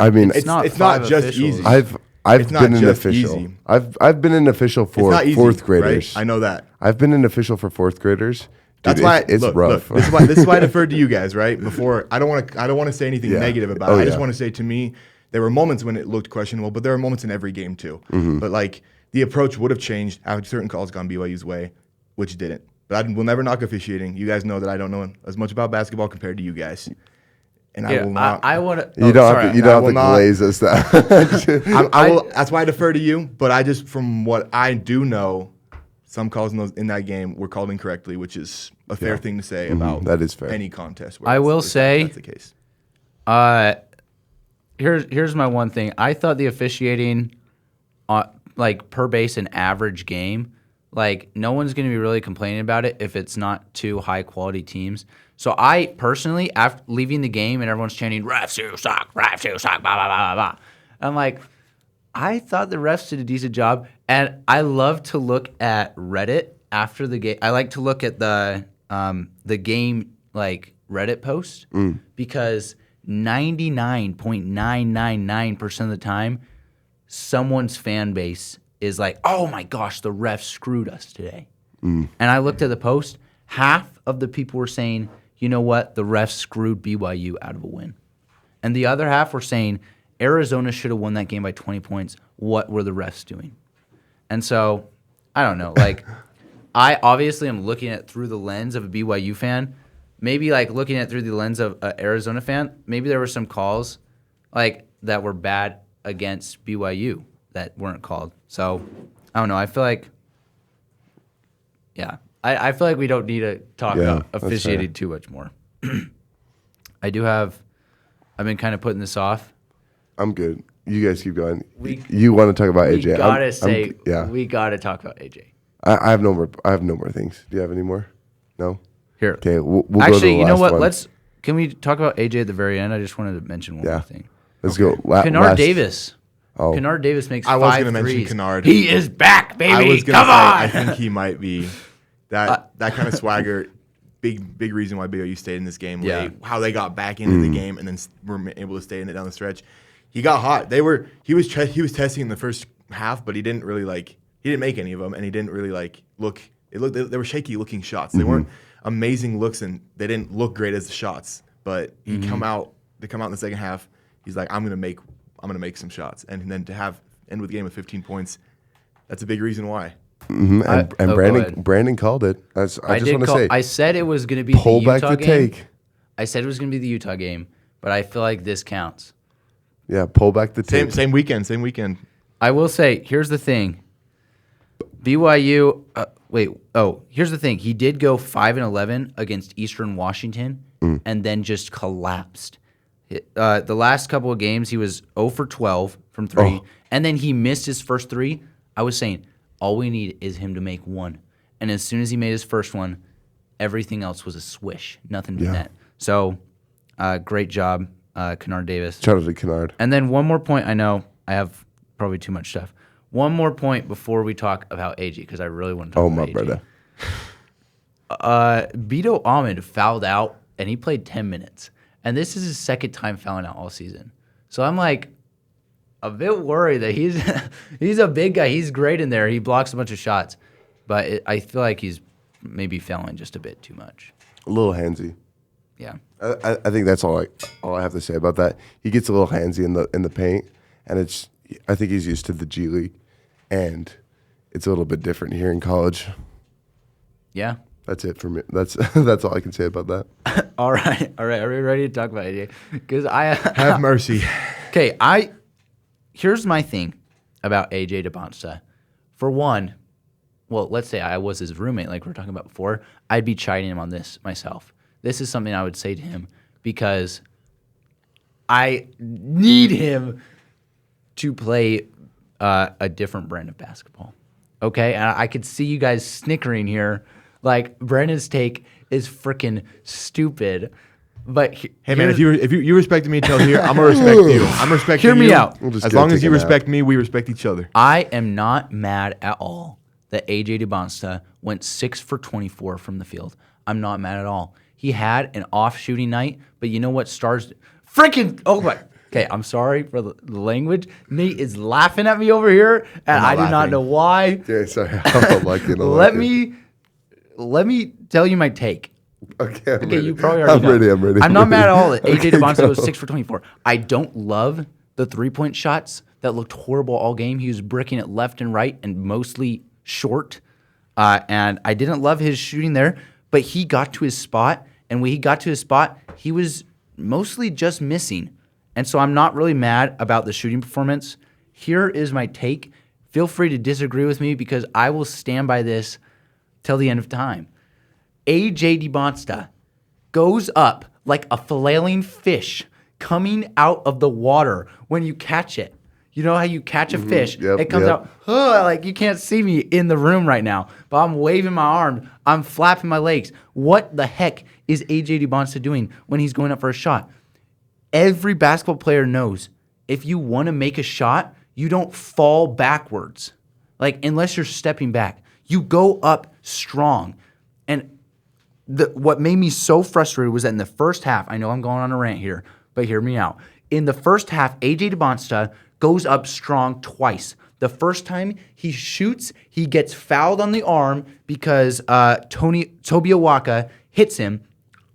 I mean... It's not just officials. easy. I've been an official. Easy. I've been an official for easy, fourth graders. Right? I know that. I've been an official for fourth graders. Dude, That's why it's rough. Look, this is why I deferred to you guys, right? Before I don't want to say anything negative about it. I just want to say, to me, there were moments when it looked questionable, but there are moments in every game too. Mm-hmm. But like the approach would have changed had certain calls gone BYU's way, which didn't. But I will never knock officiating. You guys know that I don't know as much about basketball compared to you guys. And I will not. I want to. You don't have to glaze us that. I will. That's why I defer to you. But I just, from what I do know, some calls in that game were called incorrectly, which is a fair thing to say about that is fair. Any contest. I will say that's the case. Here's my one thing. I thought the officiating, like per base an average game, like no one's going to be really complaining about it if it's not 2 high quality teams. So I personally, after leaving the game and everyone's chanting refs who suck, blah blah blah blah blah, I'm like, I thought the refs did a decent job, and I love to look at Reddit after the game. I like to look at the game like Reddit post because 99.999% of the time, someone's fan base is like, oh my gosh, the refs screwed us today. And I looked at the post, half of the people were saying, you know what, the refs screwed BYU out of a win. And the other half were saying, Arizona should have won that game by 20 points. What were the refs doing? And so, I don't know. Like, I obviously am looking at it through the lens of a BYU fan. Maybe like looking at it through the lens of an Arizona fan. Maybe there were some calls like that were bad against BYU that weren't called. So, I don't know. I feel like, I feel like we don't need to talk about officiating too much more. I've been kind of putting this off. I'm good. You guys keep going. You want to talk about AJ? We gotta talk about AJ. I have no more. I have no more things. Do you have any more? No. Here. Okay. We'll go to Actually, the you know last what? one. Can we talk about AJ at the very end? I just wanted to mention one more thing. Let's go. Kennard Davis. Oh. Kennard Davis makes 5 I was going to mention threes. Kennard. He is back, baby. I was going Come to say, on. I think he might be that kind of swagger. Big reason why BYU stayed in this game late. How they got back into the game and then were able to stay in it down the stretch. He got hot. He was testing in the first half, but he didn't really he didn't make any of them, and he didn't really look. They were shaky looking shots. They weren't amazing looks, and they didn't look great as the shots. But they come out in the second half. He's like, I'm gonna make some shots, and then to end with the game with 15 points, that's a big reason why. And Brandon called it. I just want to say. I said it was going to be pull the back Utah the game. take. I said it was going to be the Utah game, but I feel like this counts. Yeah, pull back the tape. Same weekend. I will say, here's the thing. BYU. Wait. Oh, here's the thing. He did go 5-11 against Eastern Washington, and then just collapsed. The last couple of games, he was 0 for 12 from 3, and then he missed his first 3. I was saying, all we need is him to make one. And as soon as he made his first one, everything else was a swish. Nothing but net. So, great job, Kenard Davis. Shout out to Kennard. And then one more point. I know I have probably too much stuff. One more point before we talk about AJ, because I really want to talk about AJ. Brother. Beto Ahmed fouled out, and he played 10 minutes. And this is his second time fouling out all season. So I'm like a bit worried that he's a big guy. He's great in there. He blocks a bunch of shots. But I feel like he's maybe fouling just a bit too much. A little handsy. Yeah. I think that's all I have to say about that. He gets a little handsy in the paint, and I think he's used to the G League, and it's a little bit different here in college. Yeah. That's it for me. That's all I can say about that. All right. Are we ready to talk about AJ? Because Have mercy. Okay, here's my thing about AJ Dybantsa. For one, well, let's say I was his roommate, like we were talking about before, I'd be chiding him on this myself. This is something I would say to him because I need him to play a different brand of basketball. Okay, and I could see you guys snickering here. Like, Brandon's take is freaking stupid. But hey man, if you respected me until here, I'm gonna respect you. I'm respecting you. Hear me out. As long as you respect me, we respect each other. I am not mad at all that AJ Dybantsa went 6 for 24 from the field. I'm not mad at all. He had an off shooting night, but you know what? Okay, I'm sorry for the language. Nate is laughing at me over here, and I do not know why. Yeah, sorry. I'm liking it. Let me tell you my take. Okay, you probably already know. I'm ready. I'm not mad at all that AJ Okay, Dybantsa go. was 6 for 24. I don't love the 3-point shots that looked horrible all game. He was bricking it left and right and mostly short. And I didn't love his shooting there, but he got to his spot. And when he got to his spot, he was mostly just missing. And so I'm not really mad about the shooting performance. Here is my take. Feel free to disagree with me because I will stand by this till the end of time. AJ Dybantsa goes up like a flailing fish coming out of the water when you catch it. You know how you catch a fish? Yep, it comes out, like you can't see me in the room right now, but I'm waving my arm. I'm flapping my legs. What the heck is AJ Dybantsa doing when he's going up for a shot? Every basketball player knows if you want to make a shot, you don't fall backwards. Like, unless you're stepping back. You go up strong. And what made me so frustrated was that in the first half, I know I'm going on a rant here, but hear me out. In the first half, AJ Dybantsa goes up strong twice. The first time he shoots, he gets fouled on the arm because Toby Awaka hits him.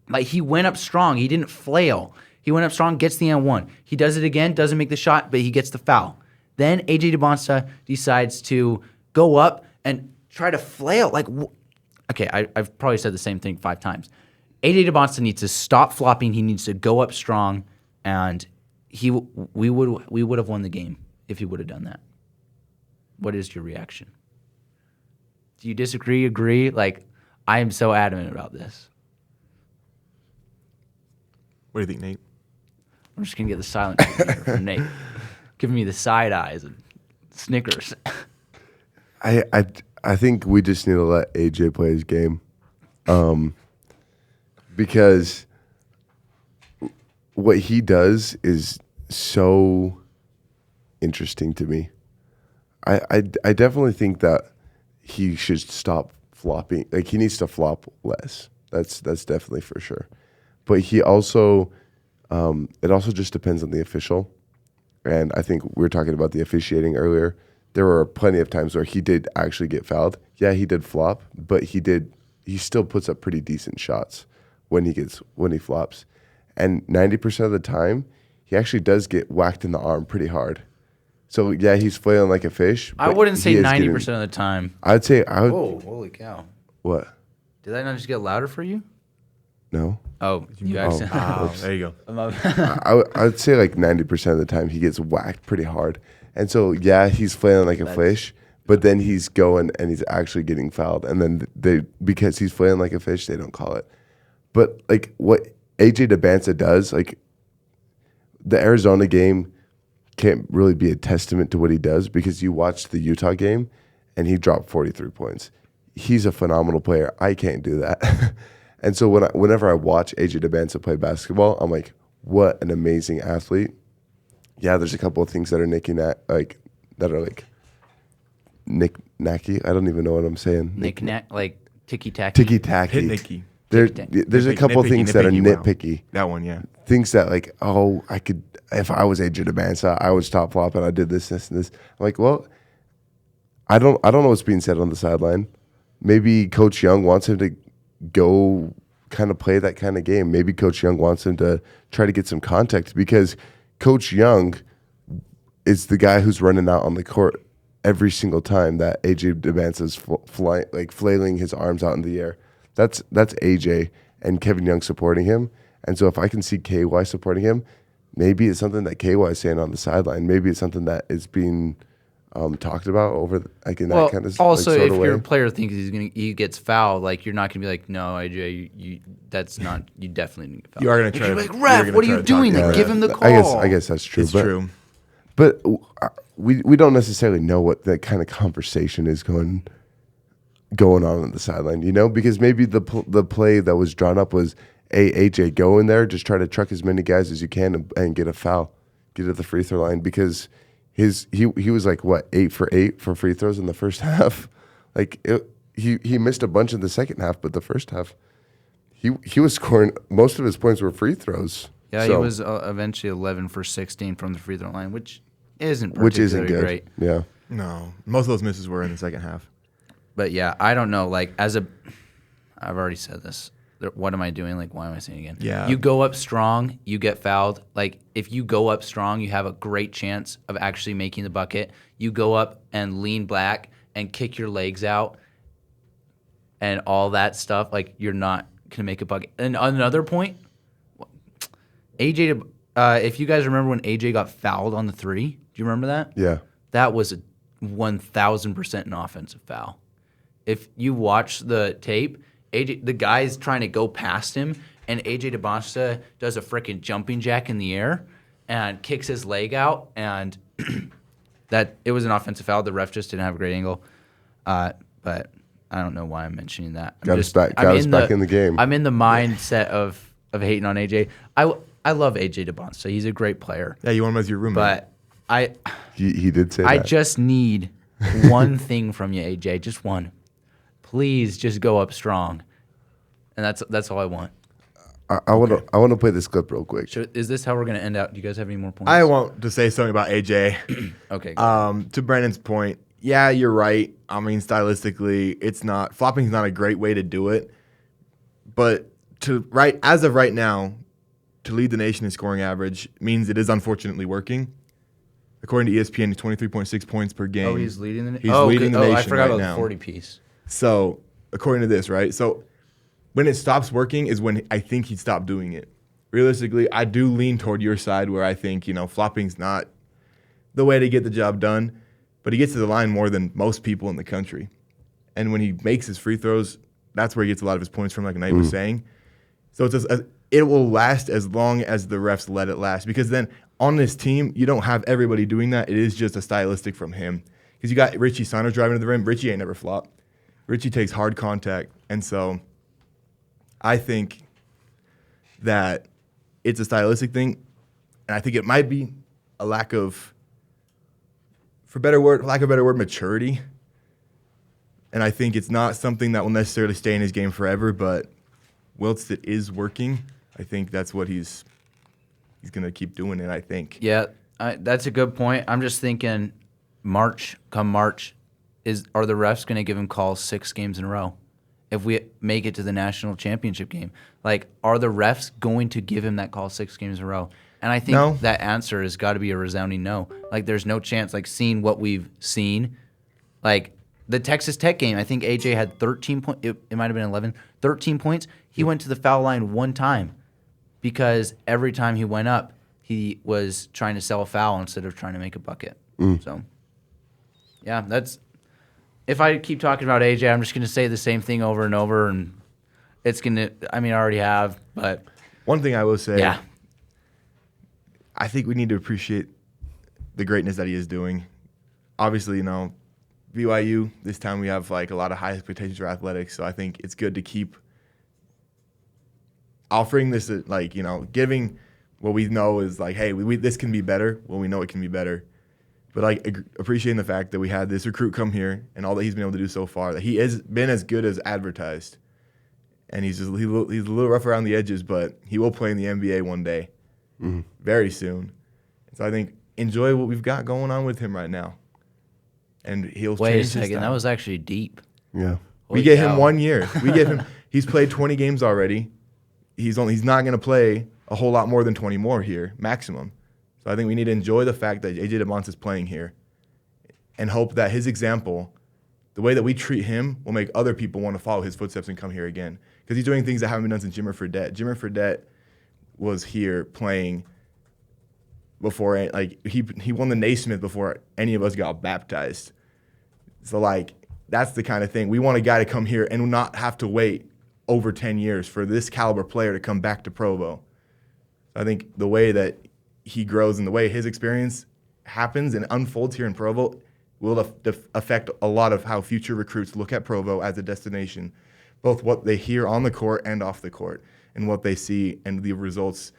But he went up strong. He didn't flail. He went up strong, gets the N1. He does it again, doesn't make the shot, but he gets the foul. Then AJ Dybantsa decides to go up and try to flail. Okay, I've probably said the same thing 5 times. AJ Dybantsa needs to stop flopping. He needs to go up strong, and we would have won the game if he would have done that. What is your reaction? Do you disagree, agree? Like, I am so adamant about this. What do you think, Nate? I'm just going to get the silent treatment here from Nate. Giving me the side eyes and snickers. I think we just need to let AJ play his game, because what he does is so interesting to me. I definitely think that he should stop flopping. Like, he needs to flop less. That's definitely for sure. But he also, it also just depends on the official. And I think we were talking about the officiating earlier. There were plenty of times where he did actually get fouled. Yeah, he did flop, but he still puts up pretty decent shots when he flops. And 90% of the time, he actually does get whacked in the arm pretty hard. So yeah, he's flailing like a fish. I wouldn't say 90% of the time. I'd say Oh, holy cow! What? Did that not just get louder for you? No. Oh, you actually. There you go. I'd say like 90% of the time he gets whacked pretty hard. And so, yeah, he's flailing like a fish, But then he's going and he's actually getting fouled, and then because he's flailing like a fish, they don't call it. But like what AJ Dybantsa does, like the Arizona game can't really be a testament to what he does because you watched the Utah game and he dropped 43 points. He's a phenomenal player. I can't do that. And so whenever I watch AJ Dybantsa play basketball, I'm like, what an amazing athlete. Yeah, there's a couple of things that are knick-knacky. I don't even know what I'm saying. Knick-knack, like ticky-tacky. Ticky-tacky. Nitpicky. There's a couple of things that are nitpicky. Wow. That one, yeah. Things that like, oh, I could, if I was AJ Dybantsa, I would stop flop and I did this, and this. I'm like, well, I don't know what's being said on the sideline. Maybe Coach Young wants him to go kind of play that kind of game. Maybe Coach Young wants him to try to get some contact because Coach Young is the guy who's running out on the court every single time that AJ Dybantsa's flailing his arms out in the air. That's AJ and Kevin Young supporting him. And so if I can see KY supporting him, maybe it's something that KY is saying on the sideline. Maybe it's something that is being talked about over that kind of also sort if of way. your player thinks he gets fouled, like you're not gonna be like, no, AJ, you definitely didn't get fouled. You are going to try You're to like, ref, what are you doing? Like, give him the call. I guess that's true. It's true. But we don't necessarily know what that kind of conversation is going on the sideline, because maybe the play that was drawn up was, hey, AJ, go in there, just try to truck as many guys as you can and get a foul, get to the free throw line, because he was like, what, 8 for 8 for free throws in the first half? Like he missed a bunch in the second half, but the first half he was scoring, most of his points were free throws. Yeah, so, he was eventually 11 for 16 from the free throw line, which isn't particularly good. great. Yeah. No, most of those misses were in the second half. But yeah, I don't know. Like I've already said this. What am I doing? Like, why am I saying it again? Yeah. You go up strong, you get fouled. Like, if you go up strong, you have a great chance of actually making the bucket. You go up and lean back and kick your legs out and all that stuff. Like, you're not going to make a bucket. And another point, AJ, if you guys remember when AJ got fouled on the three, do you remember that? Yeah. That was a 1,000% an offensive foul. If you watch the tape, AJ, the guy's trying to go past him, and AJ Dybantsa does a freaking jumping jack in the air and kicks his leg out, and that it was an offensive foul. The ref just didn't have a great angle, but I don't know why I'm mentioning that. Got us back in the game. I'm in the mindset of hating on AJ. I love AJ Dybantsa. He's a great player. Yeah, you want him as your roommate. But He did say that. I just need one thing from you, AJ. Just one. Please just go up strong. And that's all I want. I want to play this clip real quick. Is this how we're going to end out? Do you guys have any more points? I want to say something about AJ. Okay. Good. To Brandon's point, yeah, you're right. I mean, stylistically, flopping's not a great way to do it. But as of right now, to lead the nation in scoring average means it is unfortunately working. According to ESPN, 23.6 points per game. Oh, he's leading the nation. He's leading the nation I forgot right about now. the 40 piece. So, according to this, right? So, when it stops working is when I think he'd stop doing it. Realistically, I do lean toward your side where I think, flopping's not the way to get the job done, but he gets to the line more than most people in the country. And when he makes his free throws, that's where he gets a lot of his points from, like Nate was saying. So, it will last as long as the refs let it last, because then on this team, you don't have everybody doing that. It is just a stylistic from him. Because you got Richie Saunders driving to the rim. Richie ain't never flopped. Richie takes hard contact. And so I think that it's a stylistic thing. And I think it might be a lack of better word, maturity. And I think it's not something that will necessarily stay in his game forever. But whilst it is working, I think that's what he's going to keep doing it, I think. Yeah, that's a good point. I'm just thinking come March, are the refs going to give him calls 6 games in a row if we make it to the national championship game? Like, are the refs going to give him that call 6 games in a row? And I think that answer has got to be a resounding no. Like, there's no chance. Like, seeing what we've seen, like the Texas Tech game, I think AJ had 13 points. It might have been 11, 13 points. He went to the foul line one time because every time he went up, he was trying to sell a foul instead of trying to make a bucket. So, yeah, if I keep talking about AJ, I'm just going to say the same thing over and over, and it's going to, I already have, but. One thing I will say, Yeah. I think we need to appreciate the greatness that he is doing. Obviously, BYU, this time we have like a lot of high expectations for athletics, so I think it's good to keep offering this, giving what we know is like, hey, this can be better. Well, we know it can be better. But like appreciating the fact that we had this recruit come here and all that he's been able to do so far, that he has been as good as advertised. And he's a little rough around the edges, but he will play in the NBA one day, very soon. So I think enjoy what we've got going on with him right now. And he'll Wait a change his second, style. that was actually deep. Yeah. We get him 1 year. He's played 20 games already. He's not going to play a whole lot more than 20 more here, maximum. So I think we need to enjoy the fact that AJ Dybantsa is playing here and hope that his example, the way that we treat him, will make other people want to follow his footsteps and come here again. Because he's doing things that haven't been done since Jimmer Fredette. Jimmer Fredette was here playing before, he won the Naismith before any of us got baptized. So, that's the kind of thing. We want a guy to come here and not have to wait over 10 years for this caliber player to come back to Provo. I think the way that he grows and the way his experience happens and unfolds here in Provo will affect a lot of how future recruits look at Provo as a destination, both what they hear on the court and off the court and what they see and the results.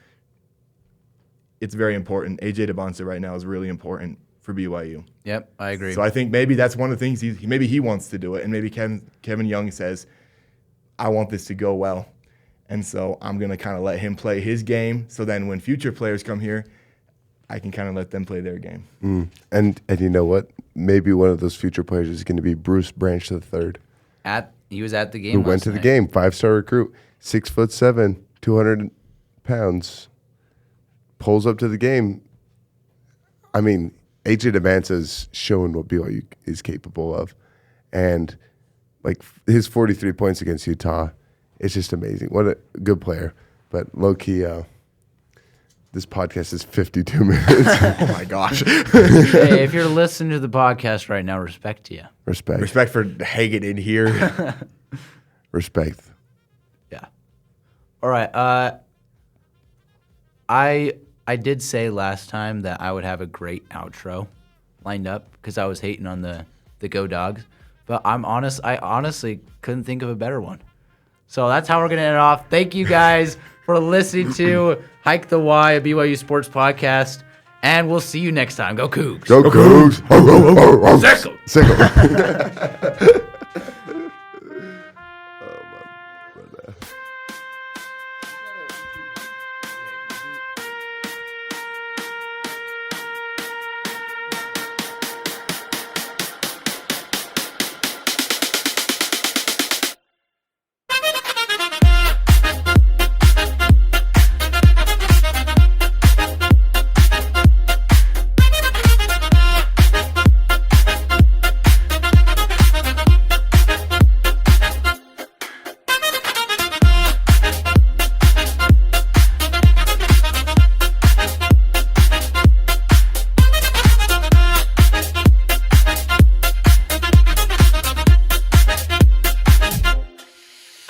It's very important. AJ Dybantsa right now is really important for BYU. Yep, I agree. So I think maybe that's one of the things maybe he wants to do it, and maybe Kevin Young says, I want this to go well. And so I'm going to kind of let him play his game. So then when future players come here, I can kind of let them play their game. And you know what? Maybe one of those future players is going to be Bruce Branch III. He was at the game. Who went to the game? 5-star recruit, 6'7", 200 pounds, pulls up to the game. AJ Dybantsa is showing what BYU is capable of, and his 43 points against Utah. It's just amazing. What a good player. But low-key, this podcast is 52 minutes. Oh, my gosh. Hey, if you're listening to the podcast right now, respect to you. Respect. Respect for hanging in here. Respect. Yeah. All right. I did say last time that I would have a great outro lined up because I was hating on the Go Dogs. But I honestly couldn't think of a better one. So that's how we're going to end it off. Thank you guys for listening to Hike the Y, a BYU Sports podcast. And we'll see you next time. Go Cougs. Go Cougs. Sick 'em.